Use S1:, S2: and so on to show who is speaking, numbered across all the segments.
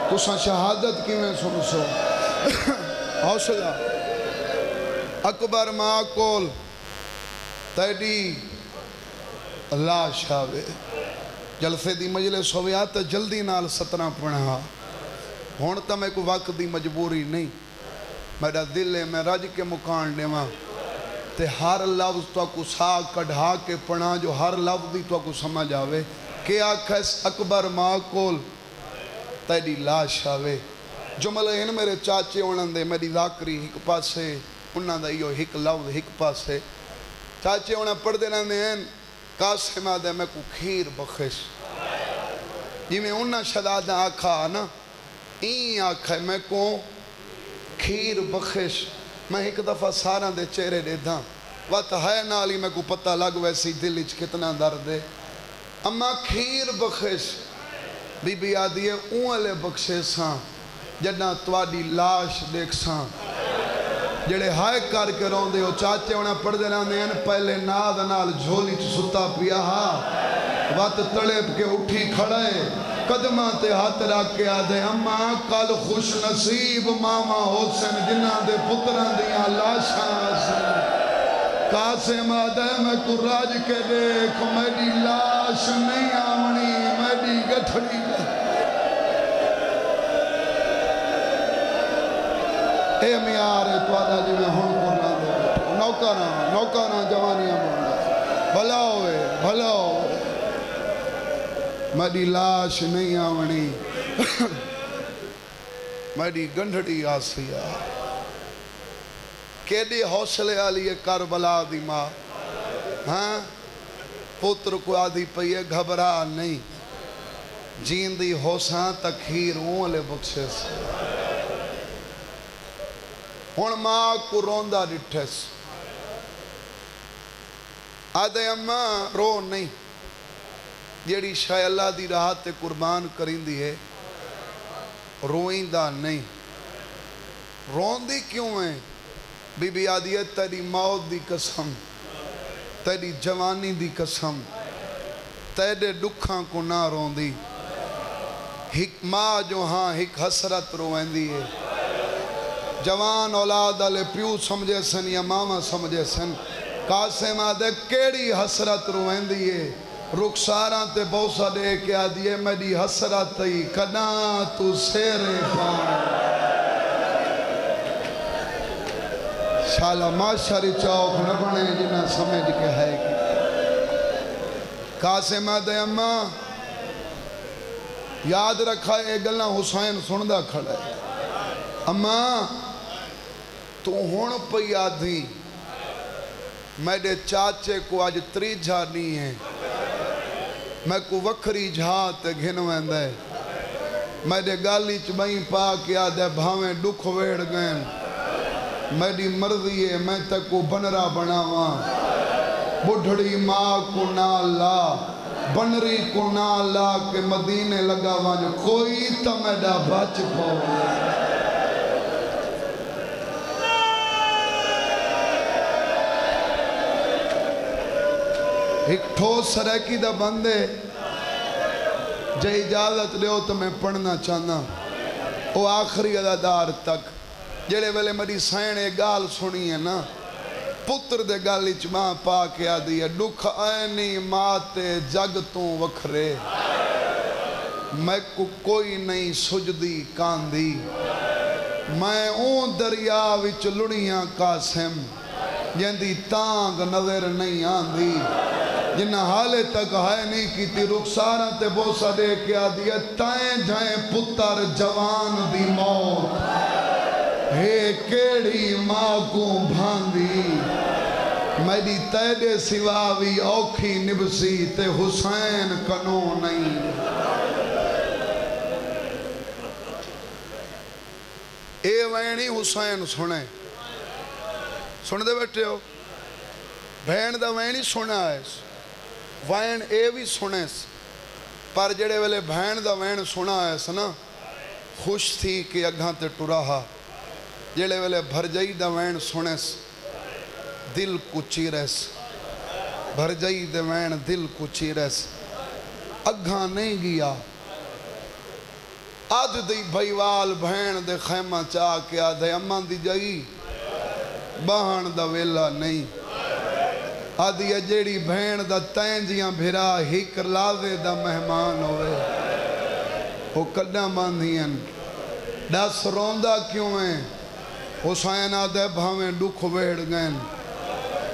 S1: تساں شہادت کی میں سن سو حوصلہ اکبر ماں کول تیڈی لاش آوے جلسے دی مجلس ہویا تو جلدی نال سترہ پڑھا ہون تا میں کو وقت دی مجبوری نہیں میرا دل ہے میں رج کے مکان دیواں تے ہر لفظ تو کو سا کڑھا کے پڑھا جو ہر لفظ دی تو کو سمجھ آوے کہ آکھس اکبر ماں کول تیڈی لاش آوے جملے ان میرے چاچے انہوں دے میری ذاکری ایک پاسے انہوں دا یہ ایک لفظ ایک پاسے چاچے انہوں پڑھ دینا دے ہیں قاسم آدھے میں کو کھیر بخش جی میں انہوں شدادہ آکھا نا این آکھا ہے میں کو کھیر بخش میں ایک دفعہ سارا دے چہرے دے دھاں وقت ہے نالی میں کو پتہ لگ ویسی دلچ کتنا درد ہے اما کھیر بخش بی بی آدھی ہے اونلے بخشے ساں جڑنا توڑی لاش دیکھ ساں جڑے ہائے کر کے رون دے ہو چاچے انہیں پڑھ دینا دے ہیں پہلے ناد نال جھولی چ ستا پیا ہاں وقت تڑپ کے اٹھی کھڑے قدمہ تے ہاتھ رکھ کے آدھے اماں کل خوش نصیب ماما حسین جنہ دے پتران دیاں لاشاں آسن قاسم آدھے میں کو راج کے دیکھ میری لاش نہیں آمنی میری گٹھڑی اے میارے تو آدھا جی میں ہون کرنا دے نوکانا جوانیاں بھولا بھلا ہوئے میری لاش نہیں آمنی میری گنڈھڑی آسیا کیڑے حوصلے آلیے کربلا دی ماں ہاں پتر کو آدھی پئیے گھبرا نہیں جین دی حوصاں تکھیر اونلے بخشے سے ہون ماں کو روندہ ڈٹھس آدھے اماں رو نہیں جیڑی شاہ اللہ دی راہ تے قربان کریں دی ہے روئندہ نہیں روندی کیوں ہیں بی بی آدھی ہے تیری موت دی قسم تیری جوانی دی قسم تیرے دکھاں کو نہ روندی ہک ماں جو ہاں ہک حسرت روئندی ہے جوان اولاد علی پیو سمجھے سن یا ماما سمجھے سن قاسم آدھے کیڑی حسرت روئندی ہے رخساراں تے بوسا دے کے آدھیے میری حسرت تی کنا تو سیرے پان شالا معاشری چوک نہ بنے جنہ سمجھ کے ہے قاسم آدھے اماں یاد رکھا اے گلنا حسین سندہ کھڑا ہے اماں تو ہون پئی آدھی میرے چاچے کو آج تریجھا نہیں ہے میں کو وکری جھات گھنویں دے میرے گالی چبائیں پا کے آدھے بھاویں دکھ ویڑ گئیں میری مرضی ہے میں تک کو بنرا بناواں بڑھڑی ماں کو نہ لا بنری کو نہ لا کے مدینے لگا وانجو کوئی تا میڈا بچ پاؤ ایک ٹھوس سریکی دا بندے جے اجازت دیو تو میں پڑھنا چاہنا وہ آخری ادادار تک جڑے ویلے میری سائنے گال سنی ہے نا پتر دے گالی چماں پا کے آدھی ہے دکھ اینی ماتے جگ تو وکھرے میں کو کوئی نہیں سجدی کاندی میں اون دریا وچ لڑیاں قاسم جندی تانگ نظر نہیں آندی جنہ حالے تک ہے نہیں کیتی رخساراں تے بوسا دے کے آدھی ہے تائیں جائیں پتر جوان دی موت ہے کیڑی ماں کو بھاندی میری تیدے سواوی اوکھی نبسی تے حسین کنو نہیں اے وینی حسین سنے سن دے بیٹھے ہو بھین دا وینی سنا ہے وین اے بھی سنے پر جڑے ویلے بھین دا وین سنا ہے سنا خوش تھی کہ اگھاں تے ٹراہا جڑے ویلے بھرجائی دا وین سنے دل کو چیرس بھرجائی دا وین دل کو چیرس اگھاں نہیں گیا آدھ دی بھائیوال بھین دے خیمہ چاہ کے آدھے اماں دی جائی بہن دا ویلا نہیں آدھی اجیڑی بھین دا تینجیاں بھرا ہک لازے دا مہمان ہوئے وہ کڈا باندھیاں دس روندہ کیوں ہیں حسین آدھے بھاویں دکھ ویڑ گئن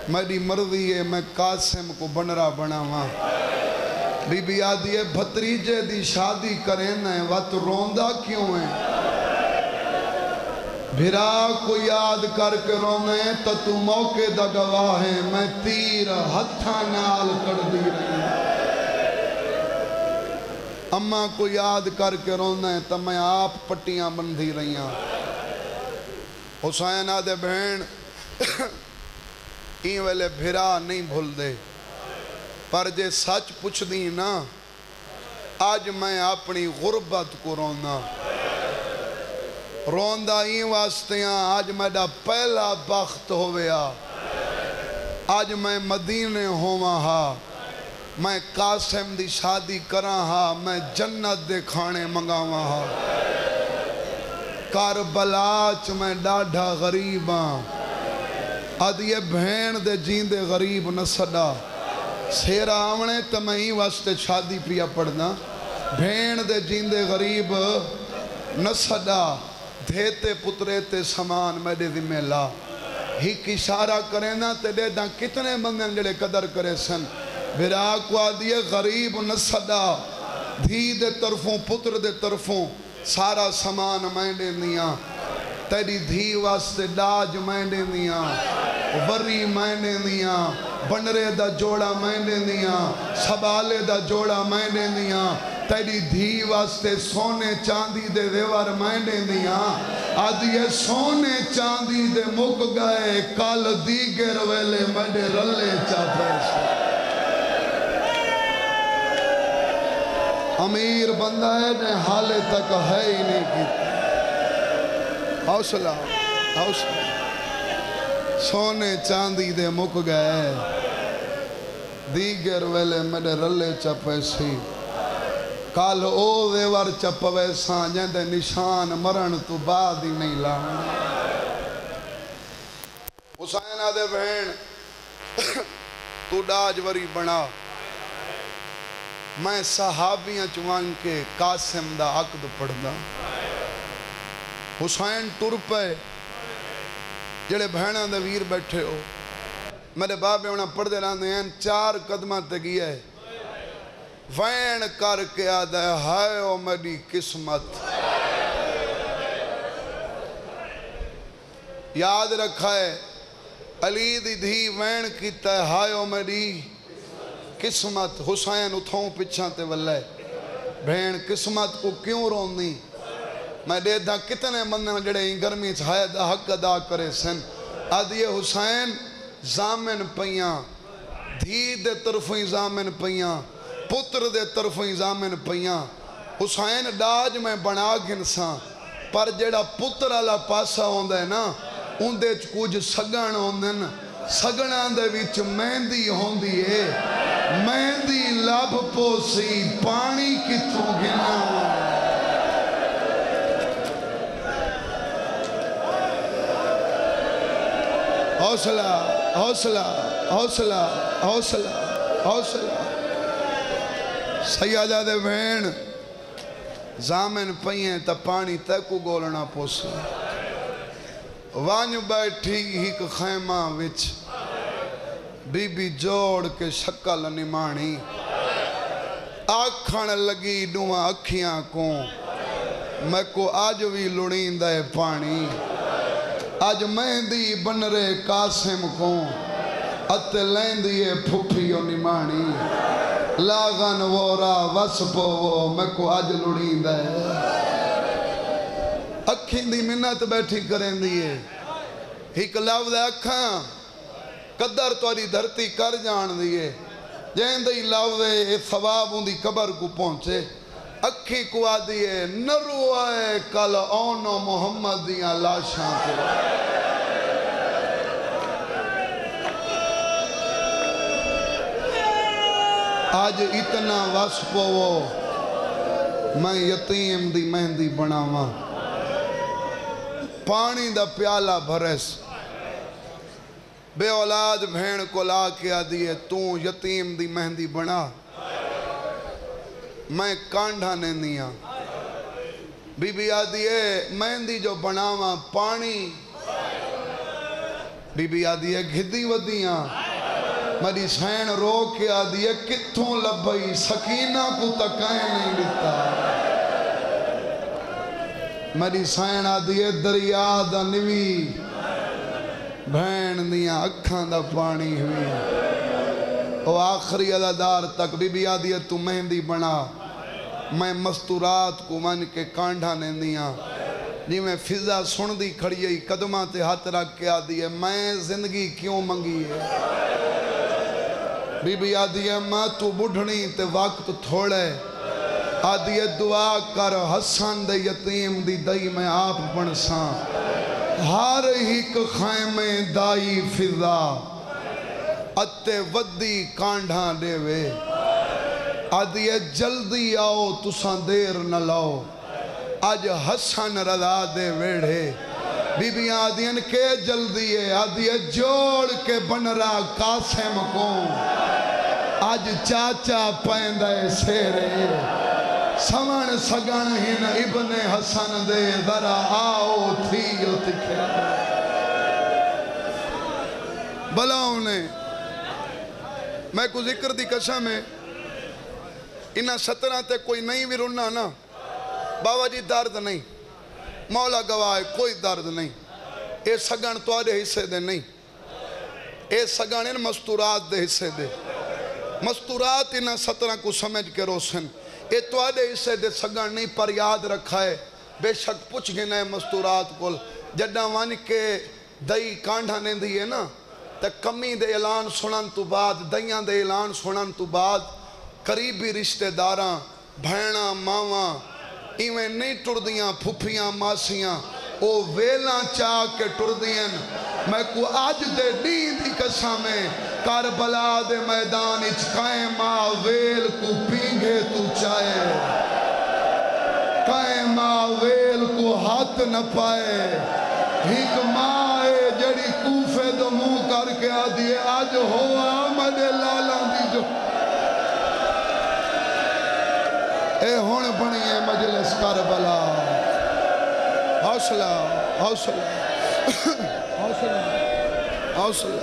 S1: میری مرضی ہے میں قاسم کو بنرا بناواں بی بی آدھی ہے بھتریجے دی شادی کریں ہیں وقت روندہ کیوں ہیں بھرا کو یاد کر کے رونے تو موقع دا گواہ ہے میں تیر ہتھا نال کر دی رہی اماں کو یاد کر کے رونے تو میں آپ پٹیاں بندھی رہی ہوں حسین آدھے بہن این ویلے بھرا نہیں بھول دے پر جے سچ پوچھ دی نا آج میں اپنی غربت کو رونا روندہ این واسطیاں آج میڈا پہلا بخت ہویا آج میں مدینے ہوا ہا میں قاسم دی شادی کرا ہا میں جنت دے کھانے منگاوا ہا کربلا چ میں ڈاڈھا غریب ہاں آدھیے بھین دے جیندے غریب نہ سڈا سیرا آونے تو میں ہی واسطے شادی پیا پڑھنا بھین دے جیندے غریب نہ سڈا دھیتے پترے تے سامان میرے ذمہ لا ہیک اشارہ کریں نا تے دے داں کتنے بندے جڑے قدر کرے سن بھرا کو آدھیے غریب نہ سڈا دھی دے طرفوں پتر دے طرفوں سارا سامان میں دے دیا تیری دھی واسطے ڈاج میں دے دیا وری میں دے دیا بنرے دا جوڑا میں دے دیا سبالے دا جوڑا میں دے دیا تیری دھی واسطے سونے چاندی دے دیوار میں دے دیا آدھیے سونے چاندی دے مک گئے کال دیگر ویلے میں رلے چاہتے سے امیر بندہ ہے نے حالے تک ہے ہی نہیں کی حوصلہ حوصلہ سونے چاندی دے مک گئے دیگر ویلے میرے رلے چپے سی کال او دیور چپوے ساں جیندے نشان مرن تو بعد ہی نہیں لاؤں حسین آدھے بہن تو ڈاج وری بنا میں صحابیاں چوان کے قاسم دا عقد پڑھنا حسین ٹر پے جڑے بہناں دے ویر بیٹھے ہو میرے بابے انہاں پڑھ دے رہاں ہیں 4 قدمہ تے گیا ہے وین کر کے آدھا ہے ہائے او میری قسمت یاد رکھا ہے علی دی دھی وین کیتا ہے ہائے او میری قسمت حسین اتھوں پچھاں تے واللہ بہن قسمت کو کیوں رونی میں دے دا کتنے مندن جڑے ہی گرمی چھائے دا حق ادا کرے سن آدھیے حسین زامن پئیاں دھی دے طرفیں زامن پئیاں پتر دے طرفیں زامن پئیاں حسین ڈاج میں بنا گنساں پر جڑا پتر والا پاسا ہوندہ ہے نا ان دے کچھ سگن ہوندن سگنان دے وچ مہندی ہوندی ہے مہندی لب پوسی پانی کتوں گنا حوصلہ حوصلہ حوصلہ حوصلہ حوصلہ سیادہ دے بہن زامن پئیں تا پانی تے کو گولنا پوسی وانج بیٹھی ہیک خیمہ وچ بی بی جوڑ کے شکل نمانی آکھن لگی ڈوہاں اکھیاں کو میں کو آج بھی لڑین دے پانی آج مہندی بنرے قاسم کو ات لیندیے پھپھیو نمانی لاغن وورا وسپو وہ میں کو آج لڑین دے اکھیں دی منت بیٹھی کریں دیئے ہیک لفظ اکھاں قدر تواری دھرتی کر جان دیئے جہن دی لفظ ثواب ہوں دی قبر کو پہنچے اکھی کو آدھیے نرو آئے کل اونو محمد دیاں لاشاں کے آج اتنا وصف وہ میں یتیم دی مہندی بناواں پانی دا پیالہ بھرس بے اولاد بھین کو لا کے آدھی ہے تو یتیم دی مہندی بنا میں کانڈھا نیندیاں بی بی آدھی ہے مہندی جو بناواں پانی بی بی آدھی ہے گھدی ودیاں میری سین رو کے آدھی ہے کتھوں لبھئی سکینہ کو تکائیں نہیں دیتا میری سین آدھی ہے دریا دا نوی بھین دیاں اکھاں دا پانی ہوئی او آخری عددار تک بی بی آدھی ہے تو مہندی بنا میں مستورات کو من کے کانڈھا نیندیاں جی میں فضا سن دی کھڑی ہے قدمہ تے ہاتھ رکھ کے آدھی ہے میں زندگی کیوں منگی ہے بی بی آدھی ہے ماں تو بڑھنی تے وقت تھوڑے آدھی ہے دعا کر حسن دے یتیم دی دائی میں آپ بنساں ہر ایک خیمے دائی فضا اتے ودی کانڈھا دے وے آدھی ہے جلدی آؤ تساں دیر نہ لاؤ آج حسن رضا دے ویڑھے بی بی آدھی ہیں کہ جلدی ہے آدھی ہے جوڑ کے بن رہا قاسم کو آج چاچا پیندے سیرے سمن سگن ہن ابن حسن دے ذرا آؤ تھیو تکھے بلا انہیں میں کو ذکر دی قسم ہے انہاں 17 تے کوئی نہیں بھی رننا نا بابا جی درد نہیں مولا گواہ کوئی درد نہیں اے سگن تو آدھے حصے دے نہیں اے سگن ان مستورات دے حصے دے مستورات انہاں 17 کو سمجھ کے روسن اے تو آدھے حصے دے سگن نہیں پر یاد رکھا ہے بے شک پوچھ گنے مستورات کو جڈا وان کے دائی کانڈھا نہیں دیئے نا تا کمی دے اعلان سنن تو بعد دائیاں دے اعلان سنن تو بعد قریبی رشتہ داراں بھینا ماواں ایویں نہیں ٹر دیاں پھپیاں ماسیاں او ویلاں چاہ کے ٹر دیاں میں کو آج دے دین دی قسمیں کربلا دے میدان قائم ویل کو پینگے تو چاہے قائم ویل کو ہاتھ نہ پائے حکمائے جڑی کوفے دو منہ کر کے آدھیے آج ہوا مدے لالاں دی جو اے ہون بنی ہے مجلس کربلا حوصلہ حوصلہ حوصلہ حوصلہ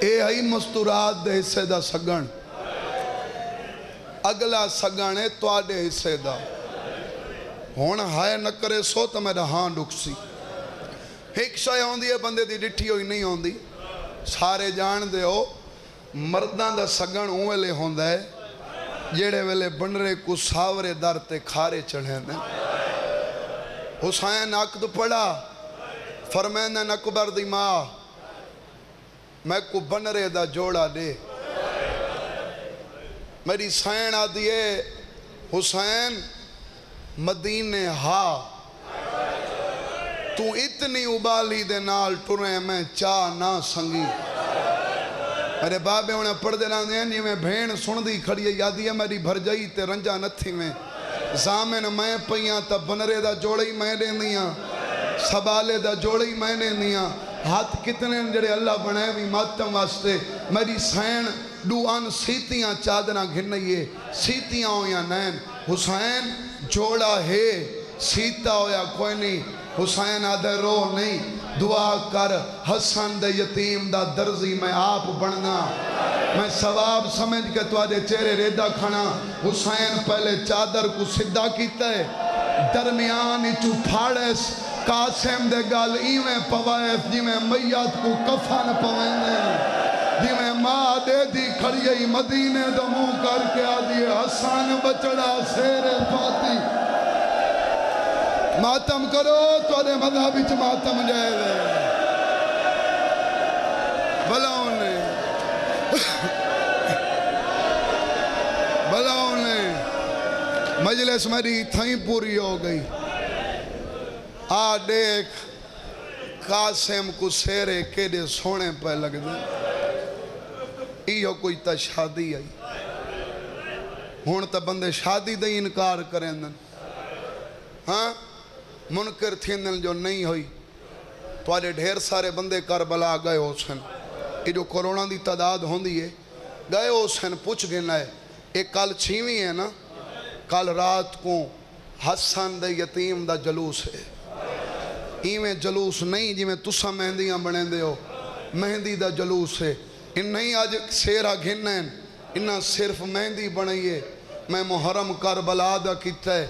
S1: اے ہی مستورات دے حصے دا سگن اگلا سگن ہے تو آدھے حصے دا ہون ہائے نہ کرے سو تو میرا ہاں ڈکسی ایک شاہ ہوندی ہے بندے دی ڈٹھی ہوئی نہیں ہوندی سارے جان دے ہو مردان دا سگن اوہلے ہوندہ ہے جیڑے ویلے بنرے کو ساورے در تے کھارے چڑھے نے حسین عقد پڑا فرمین اکبر دی ماں میں کو بنرے دا جوڑا دے میری سین آدھیے حسین مدینے ہاں تو اتنی ابالی دے نال ٹرے میں چاہ نہ سنگی میرے بابے انہیں پڑھ دے رہا ہیں جی میں بھین سن دی کھڑی ہے یادی ہے میری بھر جائی تے رنجا نہ تھی میں زامن میں پہیاں تا بنرے دا جوڑی میں دے دیاں سبالے دا جوڑی میں دے دیاں ہاتھ کتنے جڑے اللہ بنائے بھی ماتم واسطے میری سین دو ان سیتیاں چادرہ گھنائیے سیتیاں ہویا نین حسین جوڑا ہے سیتا ہویا کوئی نہیں حسین آدھے رو نہیں دعا کر حسن دے یتیم دا درزی میں آپ بڑھنا میں ثواب سمجھ کے تو آدھے چہرے ریدہ کھانا حسین پہلے چادر کو صدہ کیتا ہے درمیان چو پھاڑیس قاسم دے گال ایویں پوائف جی میں میت کو کفن پوائنے جی میں ماں دے دی کھڑیئی مدینے دمو کر کے آدھی حسن بچڑا سیر فاتی ماتم کرو تو آدھے مذہبی چھ ماتم جائے دے بلاؤں نے بلاؤں نے مجلس میری تھائیں پوری ہو گئی آ دیکھ قاسم کو سیرے کیڑے سونے پہ لگ دے ایہو کوئی تا شادی آئی ہون تا بندے شادی دے انکار کریں دن ہاں منکر تھیندن جو نہیں ہوئی توارے ڈھیر سارے بندے کربلا گئے ہو سن یہ جو کرونا دی تعداد ہوندی ہے گئے ہو سن پوچھ گنا ہے ایک کل چھیویں ہے نا کل رات کو حسن دے یتیم دا جلوس ہے ایویں جلوس نہیں جی میں تسا مہندیاں بنے دے ہو مہندی دا جلوس ہے ان نہیں آج سیرہ گھنن انہاں صرف مہندی بنائیے میں محرم کربلا دا کیتا ہے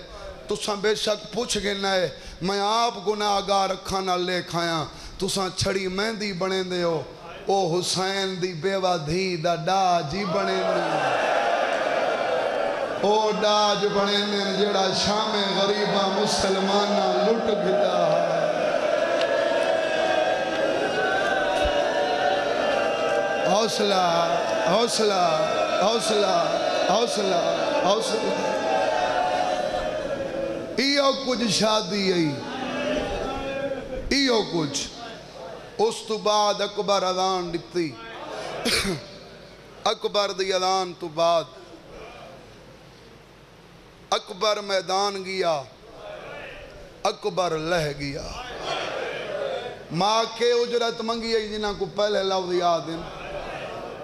S1: تساں بے شک پوچھ گنا ہے میں آپ گناہگار رکھا نہ لے کھایا تساں چھڑی مہندی بنے دے ہو او حسین دی بیوہ دھی دا ڈاج ہی بنے دے او ڈاج بنے دے جڑا شام غریبہ مسلمانہ لٹ گتا ہے حوصلہ حوصلہ حوصلہ حوصلہ حوصلہ ایو کچھ شادی ہے ایو کچھ اس تو بعد اکبر اذان ڈکتی اکبر دی اذان تو بعد اکبر میدان گیا اکبر لہ گیا ماں کے اجرت منگی ہے جنہاں کو پہلے لفظ یاد ہیں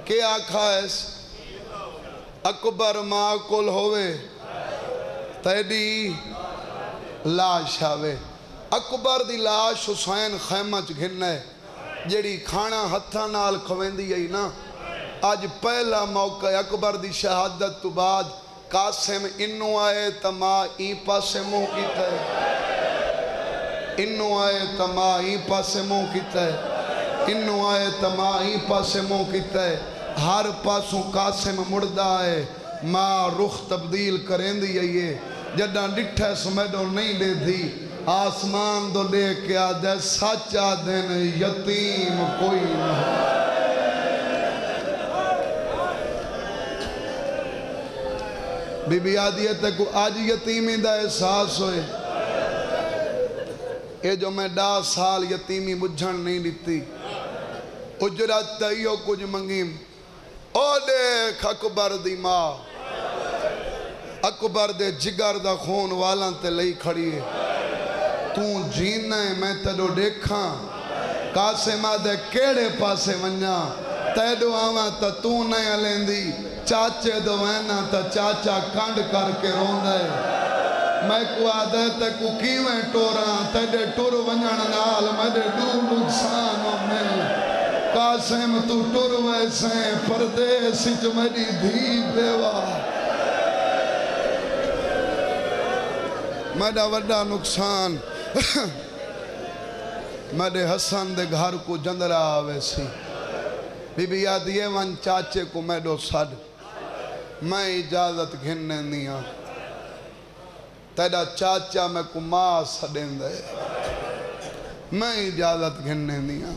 S1: کہ آکھا ہے اکبر ماں کل ہوئے تیڈی لاش آوے اکبر دی لاش حسین خیمہ چ گھنے جیڑی کھانا ہتھا نال کھویندی ہے نا آج پہلا موقع اکبر دی شہادت تو بعد قاسم انو آئے تما ای پاسے منہ کیتا ہے انو آئے تما ای پاسے منہ کیتا ہے انو آئے تما ای پاسے منہ کیتا ہے ہر پاسوں قاسم مردہ ہے ماں رخ تبدیل کریں دی ہے یہ جڈاں ڈٹھے سمیڈو نہیں دے دی آسمان دو لے کے آدھے سچا دن یتیم کوئی نہ بی بی آدھی ہے کو آج یتیمی دا احساس ہوئے اے جو میں 10 سال یتیمی بجھن نہیں لیتی اجرت تیو کچھ منگیم او دیکھ اکبر دی ماں اکبر دے جگر دا خون والاں تے لئی کھڑی ہے توں جینا ہے میں تیڈو دیکھاں قاسم آدھے کیڑے پاسے ونجاں تیڈو آواں تا توں نہیں علیندی چاچے دو وینا تا چاچا کانڈ کر کے رون دے میں کو آدھے تے کو کیویں ٹوراں تیڈے ٹور ونجان نال میڈے دو نقصانوں میں قاسم تو ٹور ویسے پردیس جو میری دھی بیوہ میڈا وڈا نقصان میڈے حسن دے گھر کو جندرہ آوے سی بی بی یادیے ون چاچے کو میڈو سڑ میں اجازت گھننے دیا تیڑا چاچا میں کو ماں سڑیں دے میں اجازت گھننے دیا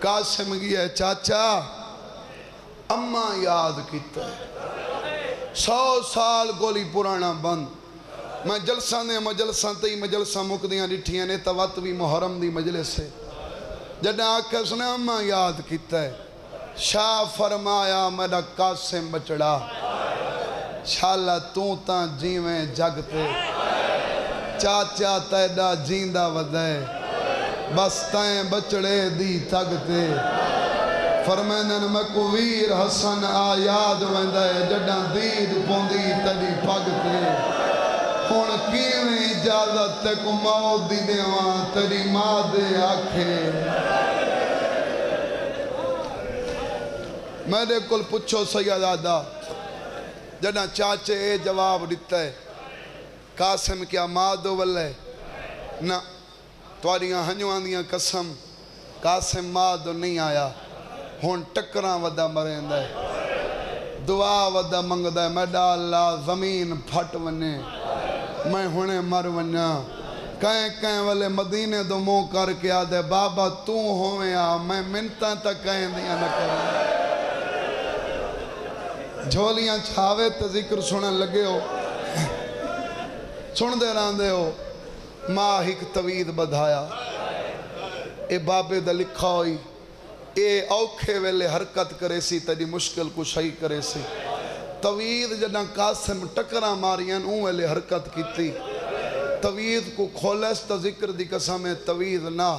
S1: قاسم گیا چاچا اممہ یاد کیتا ہے 100 سال گولی پرانا بند میں جلسہ نے مجلسہ تی مجلسہ مقدیاں ڈٹھیاں نے تواتوی محرم دی مجلس ہے جڑا آکھا اس نے اممہ یاد کیتا ہے شاہ فرمایا میرا قاسم بچڑا شالا توں تاں جیویں جگتے چاچا تیڈا جیندہ ودے بس تائیں بچڑے دی تگتے فرمینن میں کو ویر حسن آیاد وندے جڑا دید پوندی تیڈی پگتے ہون کیویں اجازت تے کو موت دی دیواں تیری ماں دے آکھے میرے کل پچھو سیدادہ جڑا چاچے اے جواب دیتا ہے قاسم کیا ماں دو والے نا تواریاں ہنجوان دیاں قسم قاسم ماں دو نہیں آیا ہون ٹکراں ودا مرین دے دعا ودا منگ دے میڈا اللہ زمین پھٹ ونے میں ہونے مر ونیا کہیں کہیں والے مدینے دو مو کر کے آدھے بابا تو ہوئے آ میں منتاں تک کہیں دیا نہ کریں جھولیاں چھاوے تے ذکر سنن لگے ہو سن دے راندے ہو ماں ہک توید بدھایا اے بابے دا لکھا ہوئی اے اوکھے ویلے حرکت کرے سی تیری مشکل کو شئی کرے سی توید جدہ قاسم ٹکرہ ماریاں ویلے حرکت کیتی توید کو کھولس تا ذکر دی قسم توید نہ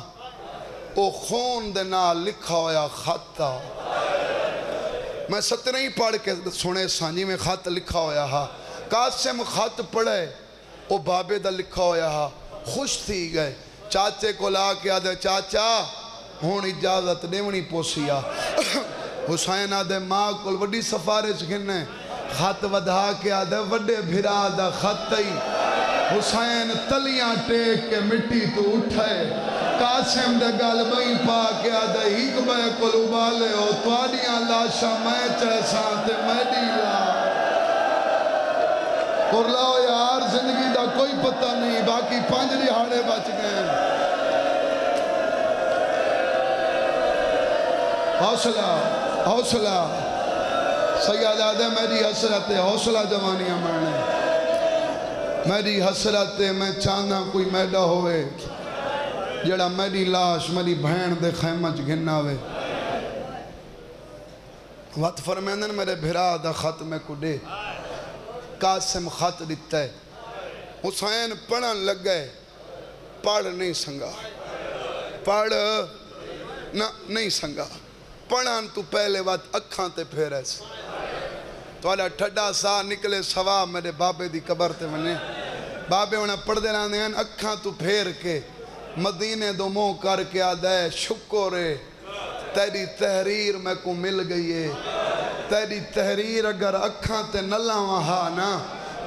S1: او خون دے نہ لکھا ہویا خط تھا میں سترہی پڑھ کے سنے سانجی میں خط لکھا ہویا ہا قاسم خط پڑھے او بابے دا لکھا ہویا ہا خوش تھی گئے چاچے کو لا کے آدھے چاچا ہون اجازت دیونی پوسیا حسین آدھے ماں کل وڈی سفارش گھنے خط ودھا کے آدھے وڈے بھرا دا خط ہی حسین تلیاں ٹیک کے مٹی تو اٹھائے قاسم دے گل بھئی پا کے آدھے ہیک بے کل ابالے ہو توڑیاں لاشا میں چیسان تے میڈی لا اور لاؤ یار زندگی دا کوئی پتہ نہیں باقی 5 دہاڑے بچ گئے حوصلہ حوصلہ سید آدھے میری حسرت حوصلہ جوانیاں مرنے میری حسرت میں چاہنا کوئی میڈا ہوئے جڑا میری لاش میری بھین دے خیمج گھننا ہوئے وقت فرمیندن میرے بھرا دا خط میں کو دے قاسم خط دیتا ہے حسین پڑھن لگ گئے پڑھ نہیں سنگا پڑھ نہیں سنگا پڑھن تو پہلے وقت اکھاں تے پھیرے سے تو آلہ ٹھڈا سا نکلے سوا میرے بابے دی قبر تے منے بابے انہیں پڑھ دے رہنے ہیں اکھاں تو پھیر کے مدینے دو مو کر کے آدھے شکرے تیری تحریر میں کو مل گئی ہے تیری تحریر اگر اکھاں تے نلہ وہاں نا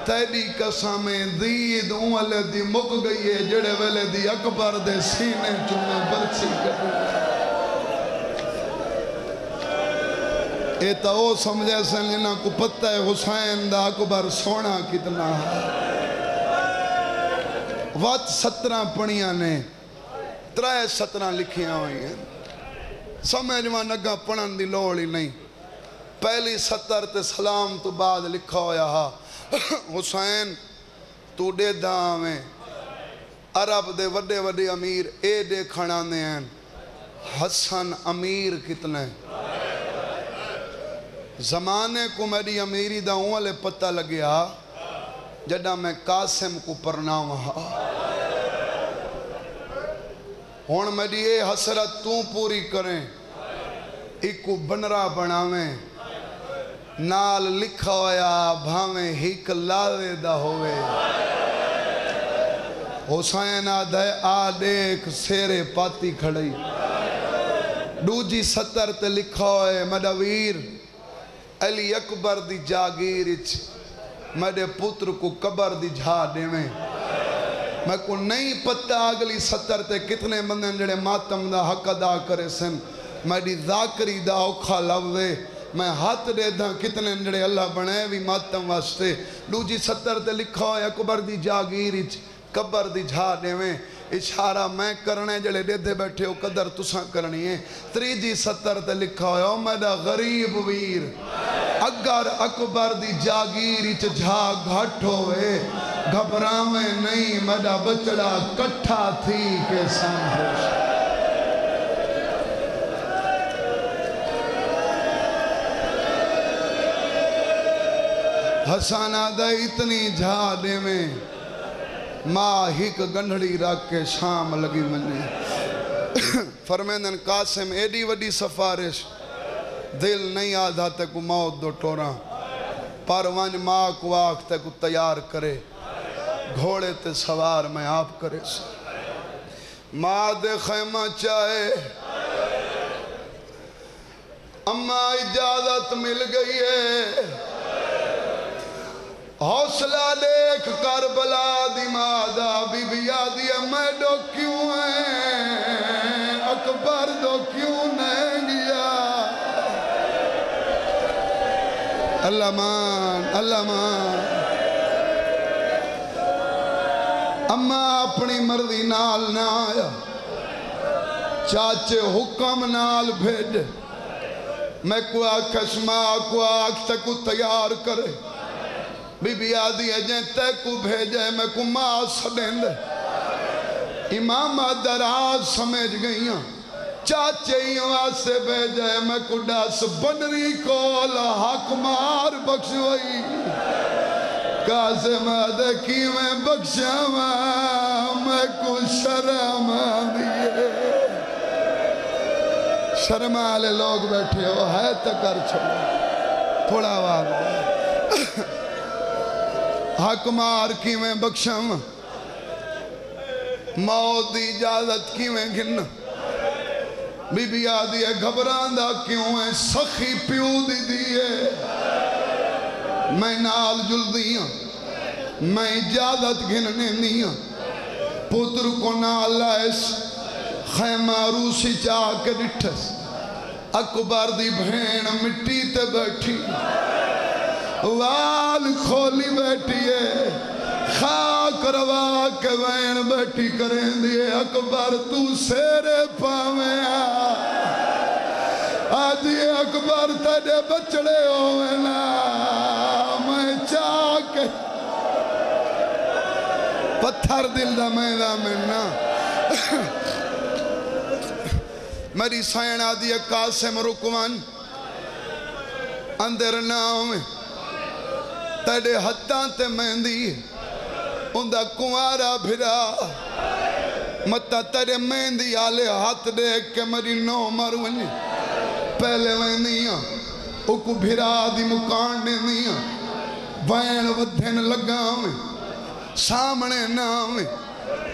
S1: تیری قسمیں دید والے دی مک گئی ہے جڑے ویلے دی اکبر دے سینے چونے برچی کر اے تا او سمجھے سن انہاں کو پتہ ہے حسین دا اکبر سونا کتنا ہے وقت 17 پڑھیاں نے 17 لکھیاں ہوئی ہیں سمجھواں نگا پڑھن دی لوڑی نہیں پہلی 17 تے سلام تو بعد لکھا ہویا ہا حسین تو دے دامیں عرب دے وڈے وڈے امیر اے دے کھڑانے ہیں حسن امیر کتنے زمانے کو میری امیری دا اولے پتہ لگیا جڑا میں قاسم کو پرناؤں ہا ہون میری اے حسرت تو پوری کریں ایک کو بنرا بناویں نال لکھا ہویا بھاویں ہیک لاوے دا ہوئے حسین آدھے آدھیک سیرے پاتی کھڑی دوجی 17 تے لکھا ہوئے مدویر علی اکبر دی جاگیرچ میرے پتر کو قبر دی جھا دے میں کو نہیں پتہ اگلی 17 تے کتنے بندن جڑے ماتم دا حق ادا کرے سن میری ذاکری دا اوکھا لوے میں ہاتھ دے دا کتنے جڑے اللہ بنے بھی ماتم واسطے دوجی 17 تے لکھا ہوئے اکبر دی جاگیرچ قبر دی جھا دے اشارہ میں کرنے جڑے دے دے بیٹھے ہو قدر تساں کرنی ہے تریجی 17 تے لکھا ہویا او میرا غریب ویر اگر اکبر دی جاگیری چ جھا گھٹ ہوئے گھبراویں نہیں میرا بچڑا کٹھا تھی کے سامنے حسانہ دے اتنی جھا دے میں ماں ہک گنڈھڑی رکھ کے شام لگی منی فرمیندن قاسم ایڈی وڈی سفارش دل نہیں آدھا تے کو موت دو ٹورا پر ونج ماں کو آکھ تے کو تیار کرے گھوڑے تے سوار میں آپ کرے ماں دے خیمہ چاہے اماں اجازت مل گئی ہے حوصلہ دیکھ کربلا دی مادہ بی بی آدھی میں دو کیوں ہیں اکبر دو کیوں نہیں گیا اللہ مان اماں اپنی مرضی نال نہ آیا چاچے حکم نال بھیج میں کو آکھش ماں کو آکھ تکو تیار کرے بی بی آدھی ہے جن تے کو بھیجے میں کو ماں سڑیں دے امامہ دراز سمجھ گئیاں چاچے واسے بھیجے میں کڈاس بنری کول حق مار بخشوئی قاسم آدھے کی میں بخشاوا میں کو شرم دیئے شرم والے لوگ بیٹھے ہو ہے تو کر چھوڑو تھوڑا آواز حق مار کی میں بخشاوا موت دی اجازت کی میں گھن بی بی آدھی ہے گھبراندہ کیوں ہے سخی پیو دی دیئے میں نال جل دیاں میں اجازت گھننے دیاں پتر کو نال لائس خیمہ روسی چاہ کے ڈٹھس اکبر دی بھین مٹی تے بیٹھی وال کھولی بیٹھی ہے خاک روا کے وین بیٹھی کریں دیئے اکبر تو سیرے پاویں آجی اکبر تیرے بچڑے ہوئے نا میں چاہ کے پتھر دل دا میں دا مننا میری سائن آدھی قاسم رکوان اندر نام تیرے ہتھاں تے مہندی اندہ کنوارا بھرا متا تیرے مہندی آلے ہاتھ دیکھ کے میری نو مرونی پہلے وینیاں اکو بھرا دی مکان دینیاں وین ودھن لگا میں سامنے نامے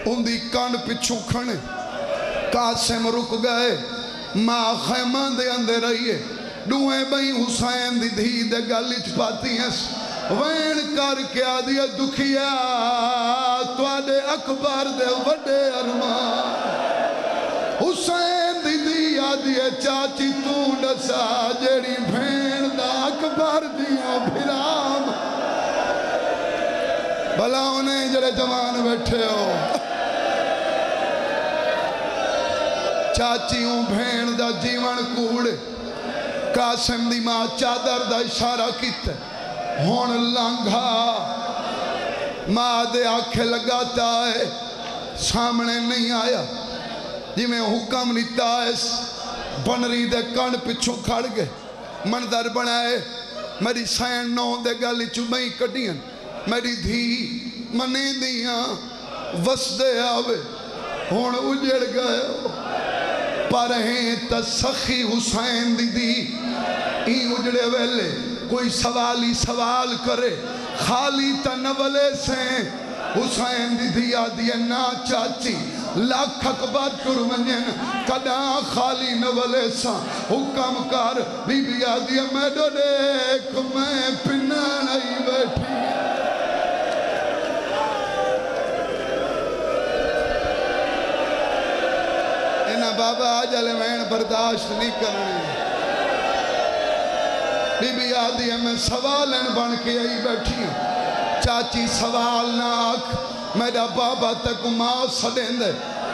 S1: اندی کان پچھو کھنے قاسم رک گئے ماں خیمہ دے اندے رہیے ڈوئے بھئی حسین دی دھی دے گالیچ پاتی ہیں وین کر کے آدھیا دکھیا توڑے اکبر دے وڈے ارمان حسین دی دی آدھیا چاچی تو نسا جیڑی بھین دا اکبر دیا بھرام بھلا انہیں جڑے جوان بیٹھے ہو چاچی ہوں بھین دا جیون کوڑے قاسم دی ماں چادر دا اشارہ کیتے ہون لانگھا ماں دے آنکھیں لگاتا ہے سامنے نہیں آیا جی میں حکم لیتا ہے بنری دے کان پچھو کھڑ گئے منظر بنائے میری سین نو دے گالی چوبئی کڑیاں میری دھی منی دیاں وسدے آوے ہون اجڑ گئے پر ہیں تسخی حسین دی دی این اجڑے ویلے کوئی سوالی سوال کرے خالی تنولے سے حسین دی دیا دیا نا چاچی لاکھ اکبر کرونین کدا خالی نولے سا حکم کر بی بی آدیا میں دو دیکھ میں پنا نہیں بیٹھی انہا بابا آجلے میں برداشت نہیں کرنے بی بی آدھی ہے میں سوالن بن کے آئی بیٹھی ہوں چاچی سوال نہ آکھ میرا بابا تک ماں سدیں دے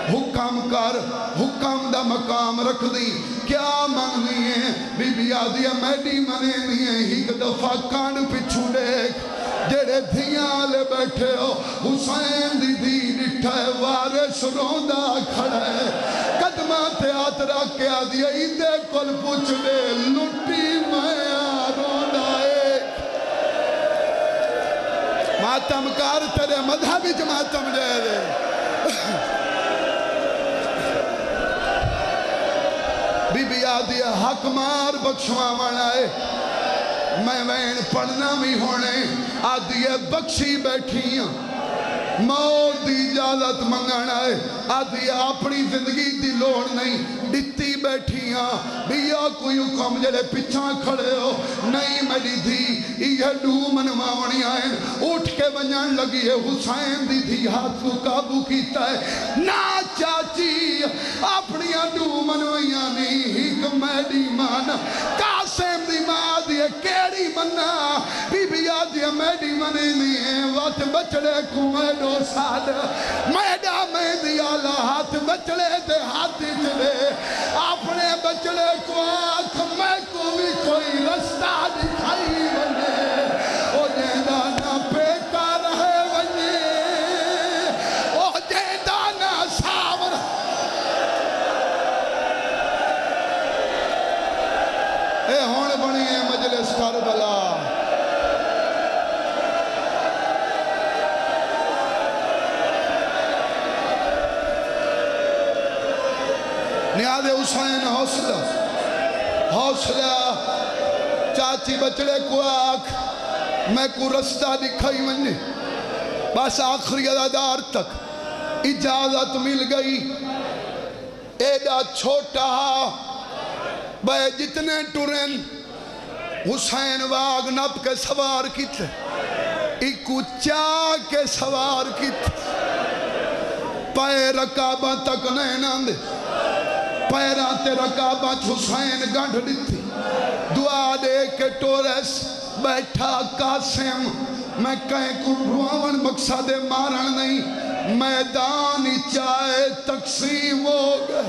S1: حکم کر حکم دا مقام رکھ دی کیا منگنی ہے بی بی آدھی ہے میڈی منینی ہے ایک دفعہ کان پچھو دیکھ جڑے دھیاں لے بیٹھے ہو حسین دی دی ڈٹھائے وارث روندہ کھڑے قدمہ تے ہاتھ رکھ کے آدھی ہے ایدے کل پوچھ دے لٹی میں ماتم کار تیرے مذہبی جماعتم جائے دے بی بی آدھی حق مار بخشوا منائے میں وین پڑھنا بھی ہونے آدھی بخشی بیٹھی موت دی اجازت منگانا ہے آدھی اپنی زندگی دی لوڑ نہیں ڈٹی بیٹھیاں بیا کوئی حکم جڑے پچھاں کھڑے ہو نہیں میری دھی یہ ڈو منواونی آئیں اٹھ کے بنجان لگی ہے حسین دی دھی ہاتھ کو قابو کیتا ہے نا چاچی اپنی ڈو منویاں نہیں ایک میڈی مانا قاسم دی ماں دی کیڑی منا بی بی آدھی میڈی منی نہیں ہے وقت بچڑے کو میڈو ساد میڈا میں دی آلہ ہاتھ بچڑے دے ہاتھ چلے اپنے بچڑے کو آنکھ میں کو بھی کوئی رستہ دکھائی بنے او جیدہ نہ پیکا رہے بنے او جیدہ نہ ساور نیاز حسین حوصلہ حوصلہ چاچی بچڑے کو آکھ میں کو رستہ دکھائی منی بس آخری ادادار تک اجازت مل گئی ایڈا چھوٹا بے جتنے ٹورن حسین واگ نب کے سوار کی تھے ایکو چاہ کے سوار کی تھے پائے رکابہ تک نہیں دے پیران تے رکابہ حسین گنڈ دیتی دعا دے کے ٹورس بیٹھا قاسم میں کہیں کو روان مقصد مارن نہیں میدان چاہے تقسیم ہو گئے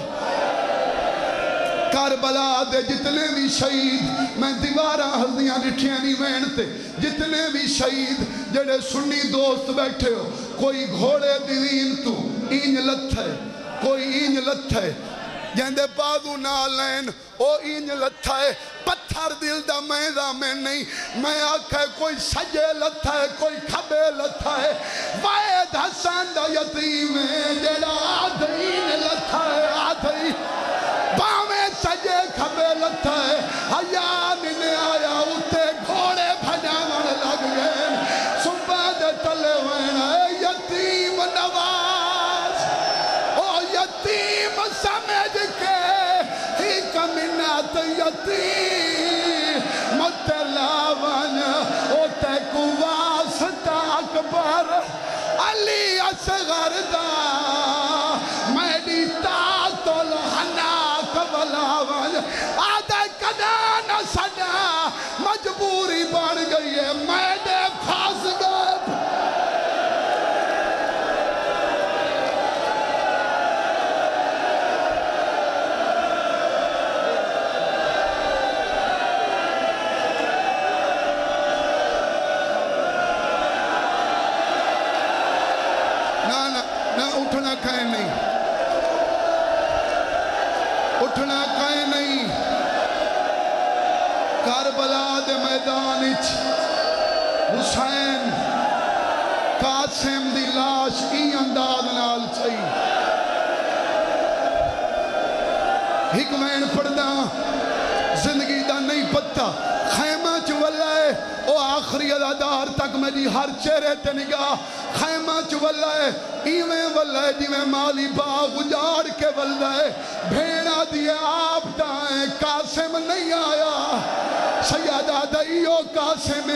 S1: کربلا دے جتنے بھی شہید میں دیوارہ ہلدیاں رٹھیاں نہیں وینتے جتنے بھی شہید جڑے سنی دوست بیٹھے ہو کوئی گھوڑے دیوین تو اینج لت ہے کوئی اینج لت ہے جہندے بازو نالین او اینج لت ہے پتھر دل دا میں نہیں میں آکھے کوئی سجے لت ہے کوئی کھبے لت ہے وائد حسن دا یتیم ہے جڑا آدھین لت ہے آدھین باویں سجے کھبے لت ہے حیان نے آیا اتے گھوڑے بھجاون لگ گئے صبح دے تلے وین یتیم نواز او یتیم سمجھ کے ہی کمینات یتیم متلاون او تے کو واسطہ اکبر علی اصغر دا میڈی تاتل حناک ولاون آدھے کدان سنا مجبوری بڑھ گئی ہے میڈے پھاس گئے اٹھنا کہیں نہیں اٹھنا کہیں نہیں کربلا دے میدان حسین قاسم دی لاش ای انداز نال چاہی حکمین پڑھنا زندگی دا نہیں پتا خیمہ چولائے او آخری ادادار تک میری ہر چہرے تے نگاہ خیمہ چولائے ایویں واللہ جیویں مالی باغ اجاڑ کے واللہ بھیڑا دیے آپ دائیں قاسم نہیں آیا سیادہ دائیو قاسم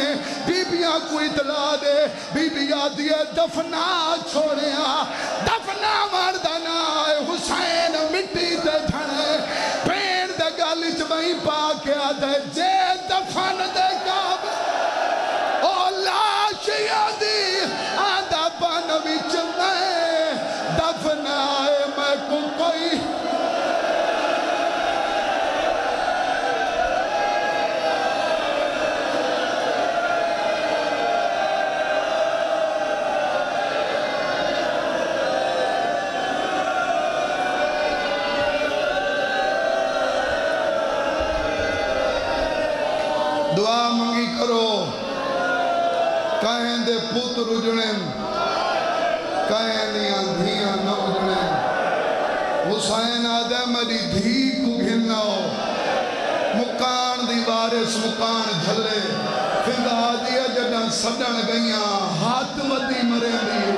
S1: بی بیاں کو اطلاع دے بی بیاں دیے دفنا چھوڑیا دفنا مردنا حسین مٹی دے دھنے پیر دے گالچ وہیں پا کے آدھے جے دفن دے کعب او لاشیا دی آدھا پان وچ میں دفنائے میں کو کوئی دعا منگی کرو کہیں دے پتر اجڑیں کہیں دیاں دھیاں نہ اجڑیں حسین آدھے میری دھی کو گھننا ہو مکان دی وارث مکان جھلے فضا دیا جڑا سڑن گئیاں ہاتھ ودی مرے دی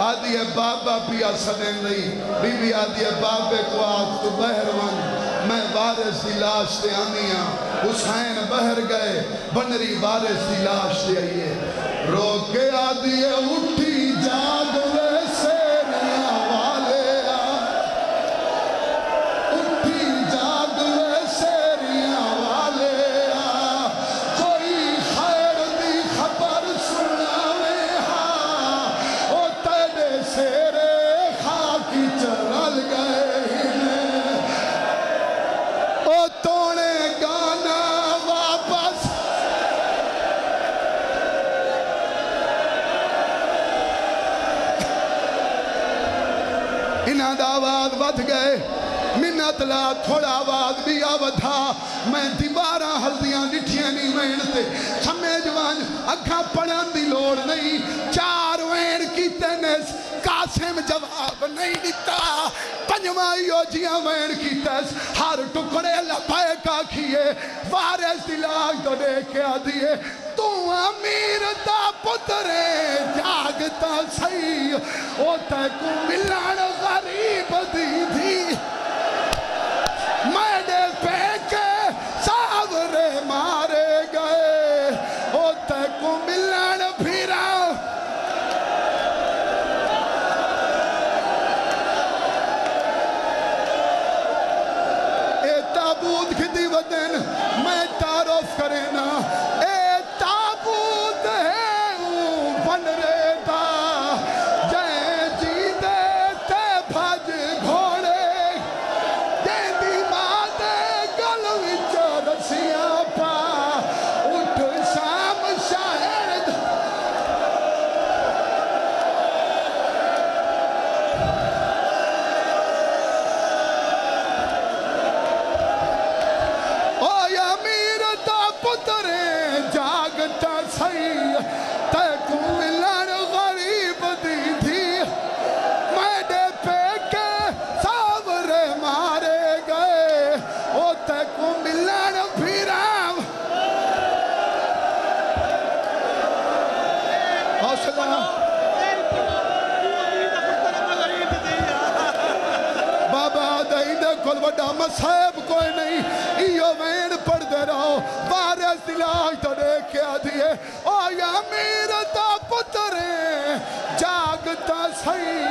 S1: آدھی ہے بابا پیا سڑن دی بی بی آدھی ہے بابے کو آج تو بہر ون میں وارث دی لاش دے آنیاں حسین بہر گئے بنری وارث دی لاش دے آئیے رو کے آدھی ہے اٹھی جاگ ویسے نیا والے اٹھی جاگ ویسے نیا والے کوئی خیر دی خبر سناوے ہاں او تیرے سیرے خاکی چرل گئے او توڑے گانا واپس انہاں دا آواز ودھ گئے منت لا تھوڑا آواز بھی آودھا میں دیوارہ ہلدیاں لٹھیاں نہیں وینتے سمجھ وان اکھاں پڑھن دی لوڑ نہیں چار وین کیتے نے کیتس قاسم جواب نہیں دیتا پنجمائیو جیاں وین کیتس ہر ٹکڑے لبیک آکھیے وارث دلاغ تو دیکھے آدھیے تو امیر دا پترے جاگتا سی او تے کو ملان غریب دی تھی میڈے پیکے ساورے مارے گئے او تے کو ملان پھرا اے تابوت کھتی ودن میں تعارف کرے نا اے تابوت ہے بن رہے تھا جائیں جی دے تے بھاج گھوڑے جائیں دی بات گل وچ رسیاں پا اٹھ شام شاہد اوہ امیر دا پترے جاگتا سی تے کو ملان غریب دی تھی میڈے پیکے ساورے مارے گئے او تے کو ملان پھرام حوصلہ بابا دہیندے کل وڈا مسائب کوئی نہیں ایو وین پڑھ دے رہو وارث دلاغ تو دیکھے آدھیے او یا امیر دا پترے جاگتا سی